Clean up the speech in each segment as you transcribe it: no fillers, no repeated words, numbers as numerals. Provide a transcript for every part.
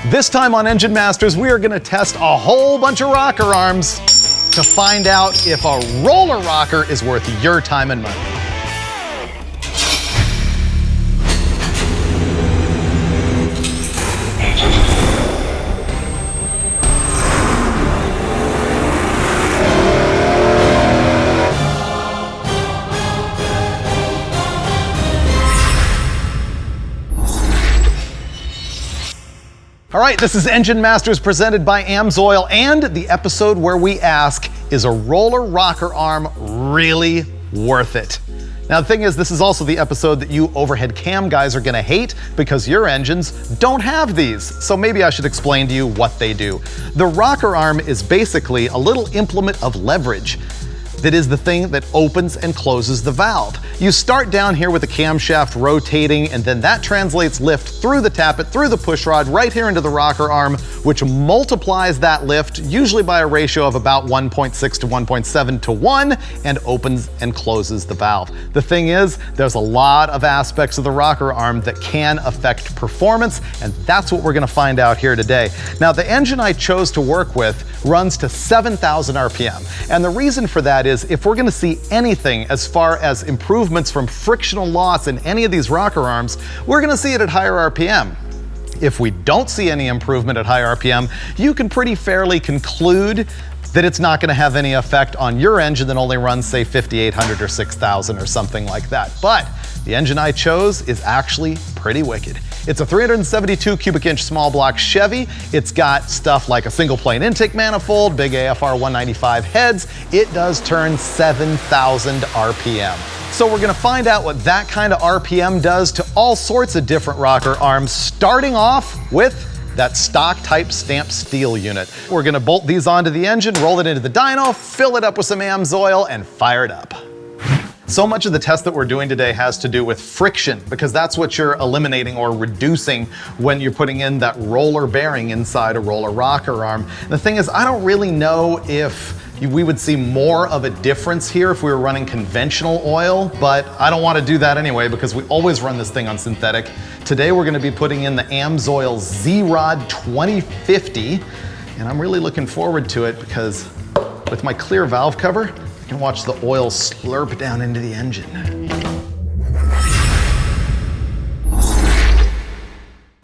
This time on Engine Masters, we are going to test a whole bunch of rocker arms to find out if a roller rocker is worth your time and money. All right, this is Engine Masters presented by AMSOIL and the episode where we ask, is a roller rocker arm really worth it? Now the thing is, this is also the episode that you overhead cam guys are gonna hate because your engines don't have these. So maybe I should explain to you what they do. The rocker arm is basically a little implement of leverage that is the thing that opens and closes the valve. You start down here with the camshaft rotating, and then that translates lift through the tappet, through the push rod, right here into the rocker arm, which multiplies that lift, usually by a ratio of about 1.6 to 1.7 to 1, and opens and closes the valve. The thing is, there's a lot of aspects of the rocker arm that can affect performance, and that's what we're gonna find out here today. Now, the engine I chose to work with runs to 7,000 RPM, and the reason for that is if we're gonna see anything as far as improvements from frictional loss in any of these rocker arms, we're gonna see it at higher RPM. If we don't see any improvement at high RPM, you can pretty fairly conclude that it's not gonna have any effect on your engine that only runs, say, 5,800 or 6,000 or something like that. But the engine I chose is actually pretty wicked. It's a 372 cubic inch small block Chevy. It's got stuff like a single plane intake manifold, big AFR 195 heads. It does turn 7,000 RPM. So we're gonna find out what that kind of RPM does to all sorts of different rocker arms, starting off with that stock type stamped steel unit. We're gonna bolt these onto the engine, roll it into the dyno, fill it up with some AMSOIL, and fire it up. So much of the test that we're doing today has to do with friction, because that's what you're eliminating or reducing when you're putting in that roller bearing inside a roller rocker arm. And the thing is, I don't really know if we would see more of a difference here if we were running conventional oil, but I don't want to do that anyway because we always run this thing on synthetic. Today we're going to be putting in the AMSOIL Z-Rod 2050, and I'm really looking forward to it because with my clear valve cover, you can watch the oil slurp down into the engine.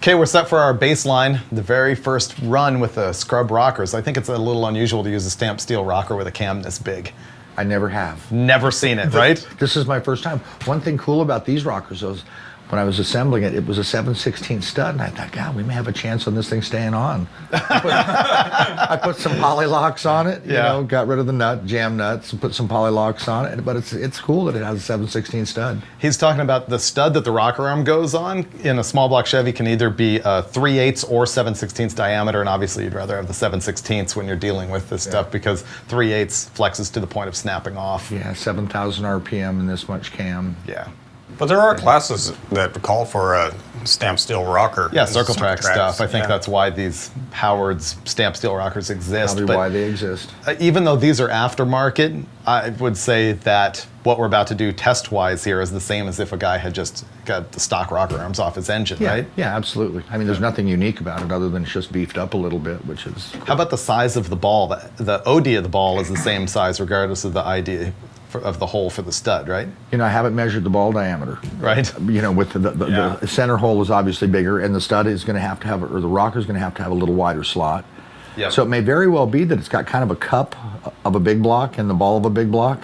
Okay, we're set for our baseline, the very first run with the scrub rockers. I think it's a little unusual to use a stamped steel rocker with a cam this big. I never have. Never seen it, right? This is my first time. One thing cool about these rockers is when I was assembling it, it was a 7/16 stud, and I thought, God, we may have a chance on this thing staying on. I put some poly locks on it, you know, got rid of the nut, jam nuts, and put some poly locks on it, but it's cool that it has a 7/16 stud. He's talking about the stud that the rocker arm goes on in a small block Chevy can either be 3/8 or 7/16 diameter, and obviously you'd rather have the 7/16 when you're dealing with this stuff because 3/8 flexes to the point of snapping off. Yeah, 7,000 RPM and this much cam. Yeah. But there are classes that call for a stamped steel rocker. Yeah, circle track stuff. I think that's why these Howard's stamped steel rockers exist. Probably why they exist. Even though these are aftermarket, I would say that what we're about to do test-wise here is the same as if a guy had just got the stock rocker arms off his engine, right? Yeah, absolutely. I mean, there's nothing unique about it other than it's just beefed up a little bit, which is cool. How about the size of the ball? The OD of the ball is the same size regardless of the ID of the hole for the stud, right? You know, I haven't measured the ball diameter. Right. You know, with the center hole is obviously bigger, and the stud is going to have, or the rocker is going to have a little wider slot. Yep. So it may very well be that it's got kind of a cup of a big block and the ball of a big block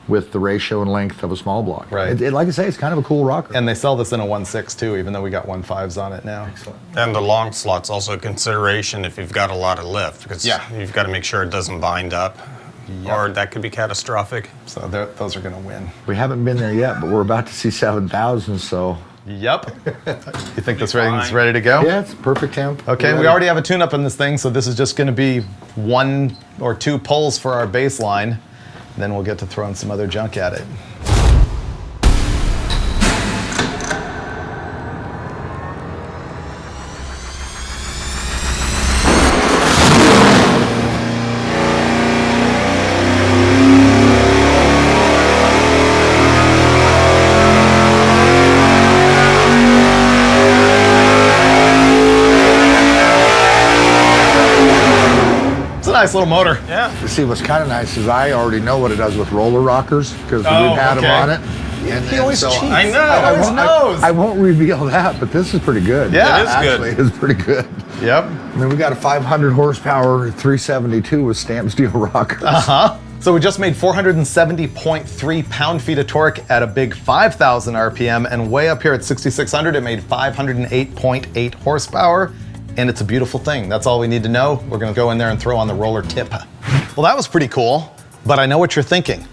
with the ratio and length of a small block. Right. Like I say, it's kind of a cool rocker. And they sell this in a 1.6 too, even though we got 1.5s on it now. Excellent. And the long slot's also a consideration if you've got a lot of lift, because you've got to make sure it doesn't bind up. Yep. Or that could be catastrophic. So those are going to win. We haven't been there yet, but we're about to see 7,000, so. Yep. You think this thing's ready to go? Yeah, it's perfect temp. Okay, we already have a tune-up in this thing, so this is just going to be 1 or 2 pulls for our baseline. Then we'll get to throwing some other junk at it. nice little motor. Yeah. You see, what's kind of nice is I already know what it does with roller rockers because we've had them on it. He always cheats. I know. I won't reveal that, but this is pretty good. Yeah, it is actually, good. it's pretty good. Yep. I mean, we got a 500 horsepower 372 with stamped steel rockers. So we just made 470.3 pound-feet of torque at a big 5,000 RPM, and way up here at 6,600, it made 508.8 horsepower, and it's a beautiful thing. That's all we need to know. We're gonna go in there and throw on the roller tip. Well, that was pretty cool, but I know what you're thinking.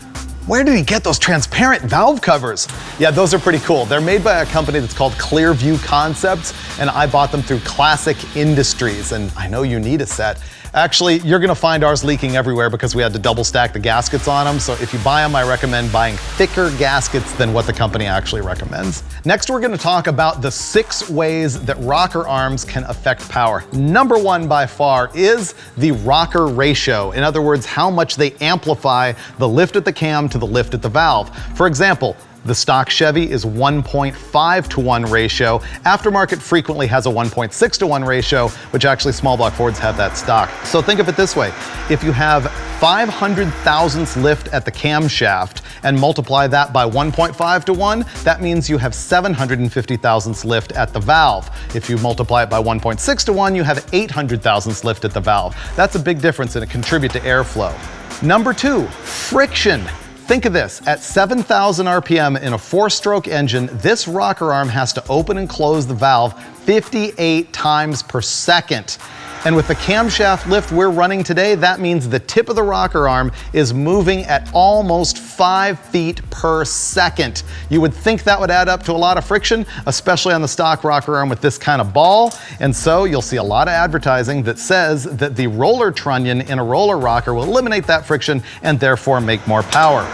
Where did he get those transparent valve covers? Yeah, those are pretty cool. They're made by a company that's called Clearview Concepts, and I bought them through Classic Industries, and I know you need a set. Actually, you're gonna find ours leaking everywhere because we had to double stack the gaskets on them, so if you buy them, I recommend buying thicker gaskets than what the company actually recommends. Next, we're gonna talk about the 6 ways that rocker arms can affect power. Number 1 by far is the rocker ratio. In other words, how much they amplify the lift at the cam to the lift at the valve. For example, the stock Chevy is 1.5 to 1 ratio. Aftermarket frequently has a 1.6 to 1 ratio, which actually small block Fords have that stock. So think of it this way. If you have 500 thousandths lift at the camshaft and multiply that by 1.5 to 1, that means you have 750 thousandths lift at the valve. If you multiply it by 1.6 to 1, you have 800 thousandths lift at the valve. That's a big difference and it contributes to airflow. Number 2, friction. Think of this, at 7,000 RPM in a 4-stroke engine, this rocker arm has to open and close the valve 58 times per second. And with the camshaft lift we're running today, that means the tip of the rocker arm is moving at almost 5 feet per second. You would think that would add up to a lot of friction, especially on the stock rocker arm with this kind of ball. And so you'll see a lot of advertising that says that the roller trunnion in a roller rocker will eliminate that friction and therefore make more power.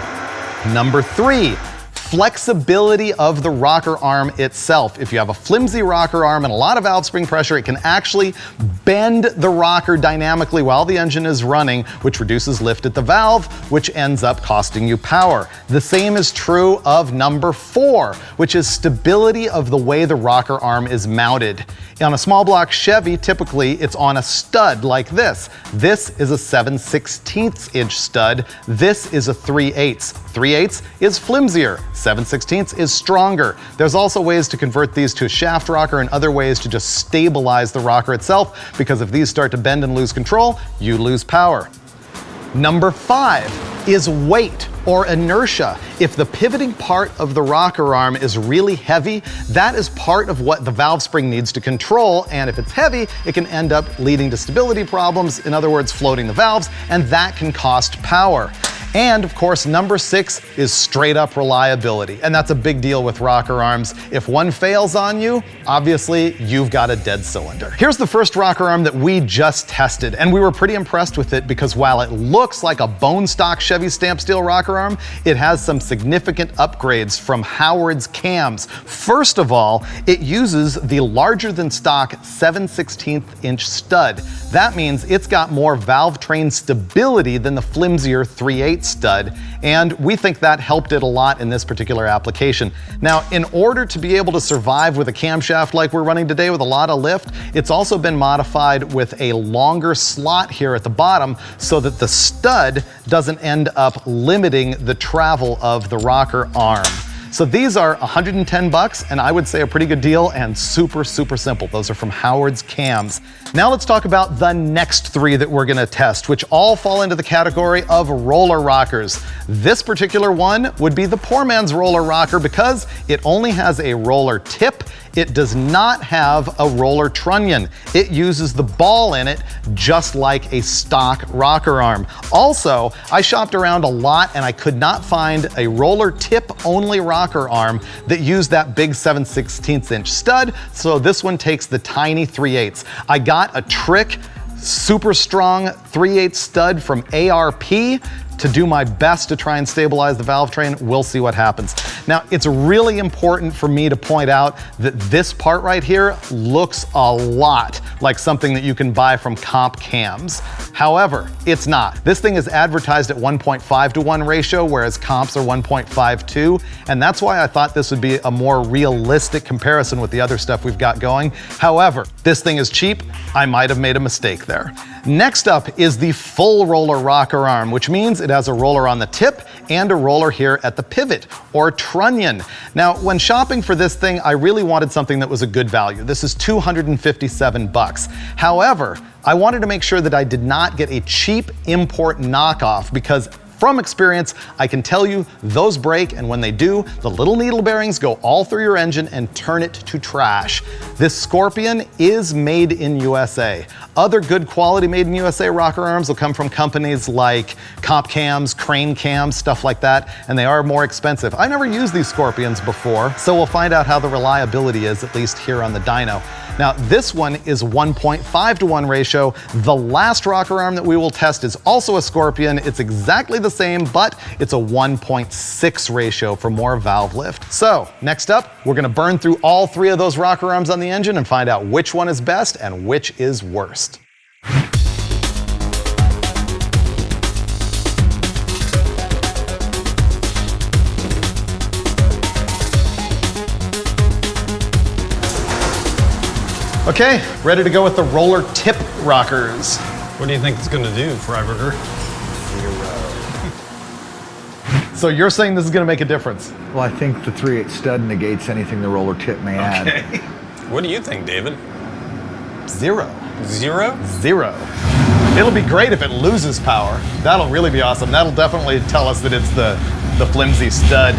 Number 3. Flexibility of the rocker arm itself. If you have a flimsy rocker arm and a lot of valve spring pressure, it can actually bend the rocker dynamically while the engine is running, which reduces lift at the valve, which ends up costing you power. The same is true of number 4, which is stability of the way the rocker arm is mounted. On a small block Chevy, typically it's on a stud like this. This is a 7/16 inch stud. This is a 3/8. 3/8 is flimsier. 7/16 is stronger. There's also ways to convert these to a shaft rocker and other ways to just stabilize the rocker itself, because if these start to bend and lose control, you lose power. Number 5 is weight or inertia. If the pivoting part of the rocker arm is really heavy, that is part of what the valve spring needs to control, and if it's heavy, it can end up leading to stability problems, in other words, floating the valves, and that can cost power. And of course, number 6 is straight up reliability. And that's a big deal with rocker arms. If one fails on you, obviously you've got a dead cylinder. Here's the first rocker arm that we just tested. And we were pretty impressed with it because while it looks like a bone stock Chevy stamped steel rocker arm, it has some significant upgrades from Howard's cams. First of all, it uses the larger than stock 7/16 inch stud. That means it's got more valve train stability than the flimsier 3/8 stud, and we think that helped it a lot in this particular application. Now, in order to be able to survive with a camshaft like we're running today with a lot of lift, it's also been modified with a longer slot here at the bottom so that the stud doesn't end up limiting the travel of the rocker arm. So these are $110, and I would say a pretty good deal and super, super simple. Those are from Howard's cams. Now let's talk about the next 3 that we're gonna test, which all fall into the category of roller rockers. This particular one would be the poor man's roller rocker because it only has a roller tip. It does not have a roller trunnion. It uses the ball in it just like a stock rocker arm. Also, I shopped around a lot and I could not find a roller tip only rocker arm that used that big 7/16 inch stud, so this one takes the tiny 3/8. I got a trick, super strong 3/8 stud from ARP to do my best to try and stabilize the valve train. We'll see what happens. Now, it's really important for me to point out that this part right here looks a lot like something that you can buy from comp cams. However, it's not. This thing is advertised at 1.5 to 1 ratio, whereas comps are 1.52, and that's why I thought this would be a more realistic comparison with the other stuff we've got going. However, this thing is cheap. I might have made a mistake there. Next up is the full roller rocker arm, which means it has a roller on the tip and a roller here at the pivot, or trunnion. Now, when shopping for this thing, I really wanted something that was a good value. This is $257. However, I wanted to make sure that I did not get a cheap import knockoff, because from experience, I can tell you those break, and when they do, the little needle bearings go all through your engine and turn it to trash. This Scorpion is made in USA. Other good quality made in USA rocker arms will come from companies like Comp Cams, Crane Cams, stuff like that, and they are more expensive. I've never used these Scorpions before, so we'll find out how the reliability is, at least here on the dyno. Now, this one is 1.5-to-1 ratio. The last rocker arm that we will test is also a Scorpion. It's exactly the same, but it's a 1.6 ratio for more valve lift. So, next up, we're gonna burn through all three of those rocker arms on the engine and find out which one is best and which is worst. Okay, ready to go with the roller tip rockers. What do you think it's going to do, Freiberger? So you're saying this is going to make a difference? Well, I think the 3/8 stud negates anything the roller tip may add. What do you think, David? Zero. Zero? Zero. It'll be great if it loses power. That'll really be awesome. That'll definitely tell us that it's the flimsy stud.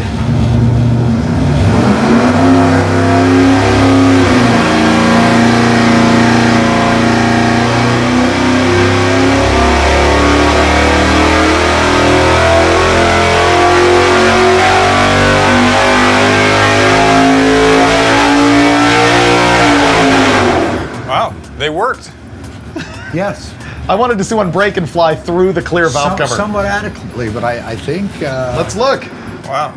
They worked. Yes. I wanted to see one break and fly through the clear valve cover. Somewhat adequately, but I think... Let's look. Wow.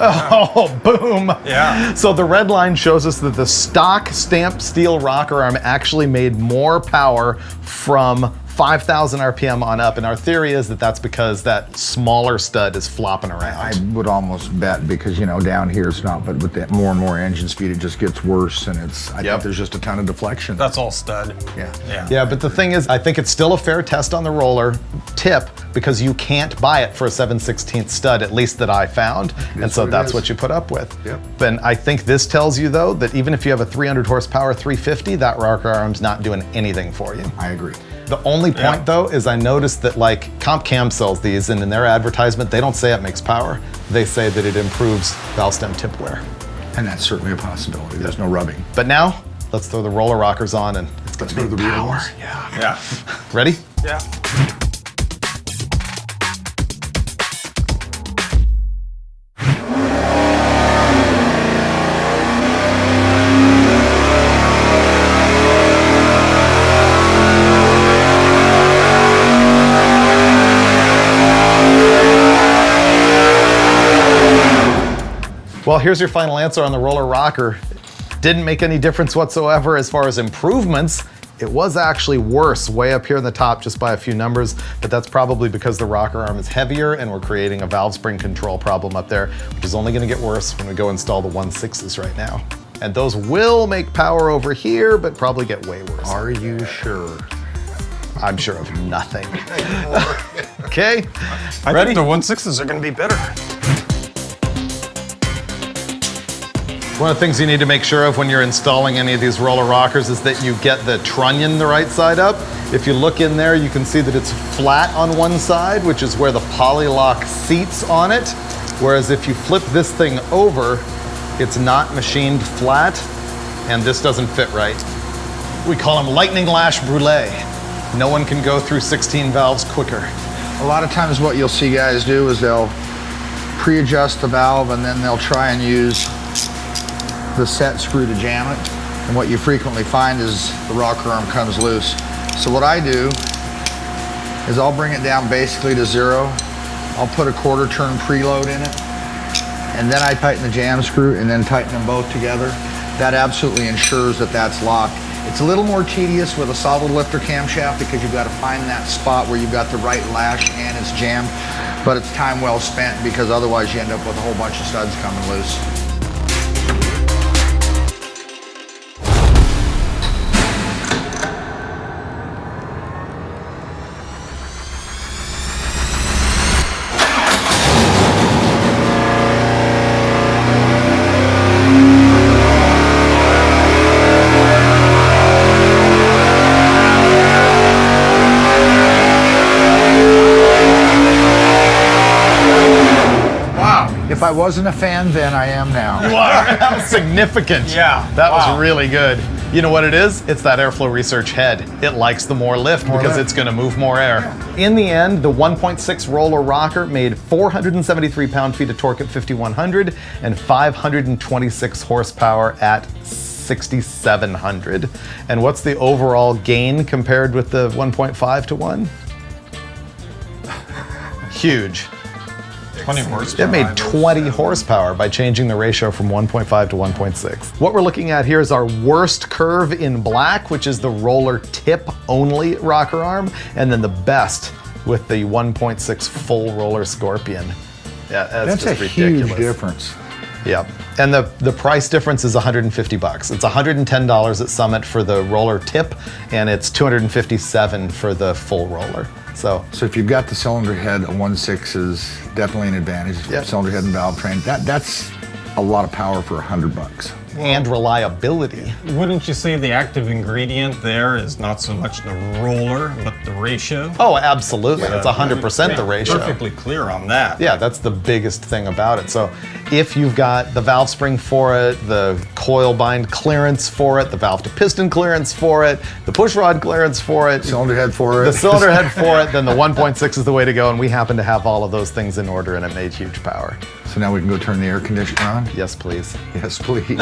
Oh, boom. Yeah. So the red line shows us that the stock stamped steel rocker arm actually made more power from 5,000 RPM on up, and our theory is that that's because that smaller stud is flopping around. I would almost bet, because, you know, down here it's not, but with that more and more engine speed, it just gets worse, and I think there's just a ton of deflection. That's all stud. Yeah, but the thing is, I think it's still a fair test on the roller tip, because you can't buy it for a 7/16 stud, at least that I found, and so that's what you put up with. Yep. And I think this tells you, though, that even if you have a 300 horsepower 350, that rocker arm's not doing anything for you. I agree. The only point, though, is I noticed that, like, Comp Cam sells these, and in their advertisement, they don't say it makes power. They say that it improves valve stem tip wear. And that's certainly a possibility. There's no rubbing. But now, let's throw the roller rockers on, and Let's go to the real ones. Yeah. ready? Yeah. Well, here's your final answer on the roller rocker. Didn't make any difference whatsoever as far as improvements. It was actually worse way up here in the top just by a few numbers, but that's probably because the rocker arm is heavier and we're creating a valve spring control problem up there, which is only gonna get worse when we go install the 1.6s right now. And those will make power over here, but probably get way worse. Are you sure? I'm sure of nothing. Okay, I ready? think the 1.6s are going to be better. One of the things you need to make sure of when you're installing any of these roller rockers is that you get the trunnion the right side up. If you look in there, you can see that it's flat on one side, which is where the polylock seats on it. Whereas if you flip this thing over, it's not machined flat, and this doesn't fit right. We call them lightning lash brulee. No one can go through 16 valves quicker. A lot of times what you'll see guys do is they'll pre-adjust the valve, and then they'll try and use the set screw to jam it. And what you frequently find is the rocker arm comes loose. So what I do is I'll bring it down basically to 0. I'll put a 1/4 turn preload in it, and then I tighten the jam screw and then tighten them both together. That absolutely ensures that that's locked. It's a little more tedious with a solid lifter camshaft because you've got to find that spot where you've got the right lash and it's jammed, but it's time well spent because otherwise you end up with a whole bunch of studs coming loose. If I wasn't a fan then, I am now. You are. That was significant. Yeah. That Wow. was really good. You know what it is? It's that airflow research head. It likes the more lift because it's going to move more air. In the end, the 1.6 roller rocker made 473 pound-feet of torque at 5,100 and 526 horsepower at 6,700. And what's the overall gain compared with the 1.5 to 1? Huge. 20 horsepower. It made 20 horsepower by changing the ratio from 1.5 to 1.6. What we're looking at here is our worst curve in black, which is the roller tip only rocker arm, and then the best with the 1.6 full roller Scorpion. Yeah, that's just a ridiculous. huge difference. Yep. And the price difference is $150. It's $110 at Summit for the roller tip, and it's $257 for the full roller. So if you've got the cylinder head, a 1.6 is definitely an advantage. Yep. Cylinder head and valve train, that's a lot of power for $100. and reliability. Wouldn't you say the active ingredient there is not so much the roller, but the ratio? Oh, absolutely. It's 100% the ratio. Perfectly clear on that. Yeah, that's the biggest thing about it. So if you've got the valve spring for it, the coil bind clearance for it, the valve to piston clearance for it, the push rod clearance for it, Cylinder head for it. the cylinder head for it, then the 1.6 is the way to go. And we happen to have all of those things in order, and it made huge power. So now we can go turn the air conditioner on? Yes, please. Yes, please.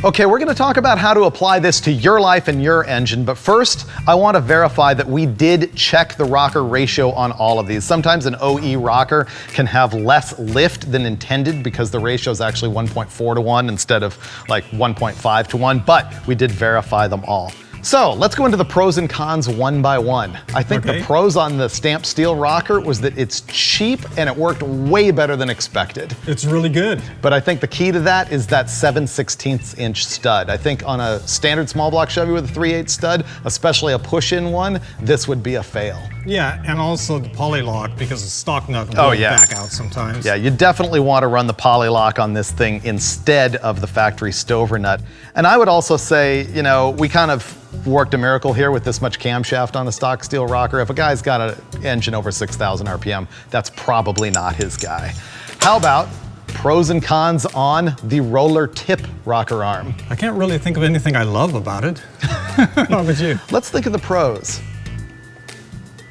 Okay, we're gonna talk about how to apply this to your life and your engine, but first, I wanna verify that we did check the rocker ratio on all of these. Sometimes an OE rocker can have less lift than intended because the ratio is actually 1.4 to 1 instead of like 1.5 to 1, but we did verify them all. So let's go into the pros and cons one by one. I think the pros on the stamped steel rocker was that it's cheap and it worked way better than expected. It's really good. But I think the key to that is that 7/16 inch stud. I think on a standard small block Chevy with a 3/8 stud, especially a push-in one, this would be a fail. Yeah, and also the poly lock because the stock nut will back out sometimes. Yeah, you definitely want to run the poly lock on this thing instead of the factory stover nut. And I would also say, you know, we kind of worked a miracle here with this much camshaft on a stock steel rocker. If a guy's got an engine over 6,000 RPM, that's probably not his guy. How about pros and cons on the roller tip rocker arm? I can't really think of anything I love about it. How about you? Let's think of the pros.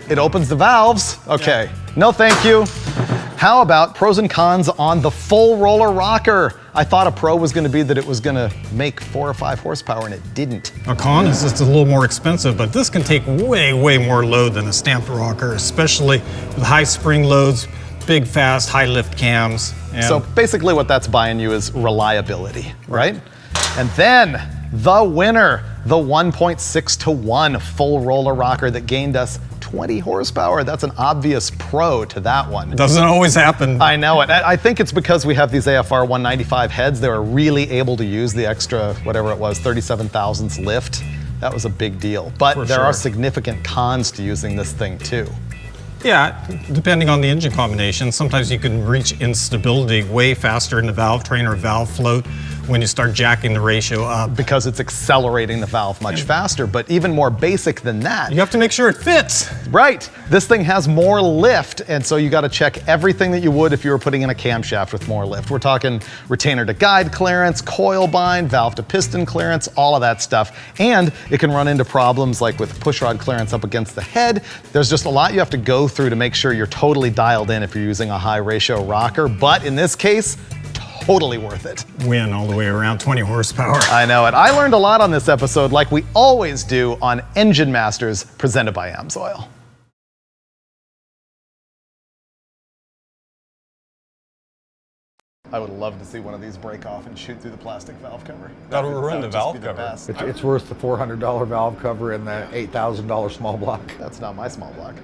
It opens the valves. Okay, no thank you. How about pros and cons on the full roller rocker? I thought a pro was gonna be that it was gonna make 4 or 5 horsepower and it didn't. A con is it's a little more expensive, but this can take way, way more load than a stamped rocker, especially with high spring loads, big, fast, high lift cams. And So basically what that's buying you is reliability, right? And then the winner, the 1.6 to 1 full roller rocker that gained us 20 horsepower. That's an obvious pro to that one. doesn't always happen. I know it. I think it's because we have these AFR 195 heads. They were really able to use the extra, whatever it was, 37 thousandths lift. That was a big deal. But there are significant cons to using this thing too. Yeah, depending on the engine combination, sometimes you can reach instability way faster in the valve train or valve float when you start jacking the ratio up. Because it's accelerating the valve much faster, but even more basic than that. You have to make sure it fits. Right, this thing has more lift, and so you gotta check everything that you would if you were putting in a camshaft with more lift. We're talking retainer to guide clearance, coil bind, valve to piston clearance, all of that stuff. And it can run into problems like with push rod clearance up against the head. There's just a lot you have to go through to make sure you're totally dialed in if you're using a high ratio rocker, but in this case, totally worth it. Win all the way around, 20 horsepower. I know it. I learned a lot on this episode, like we always do on Engine Masters, presented by AMSOIL. I would love to see one of these break off and shoot through the plastic valve cover. That would ruin the just valve be cover. best. It's worth the $400 valve cover and the $8,000 small block. That's not my small block.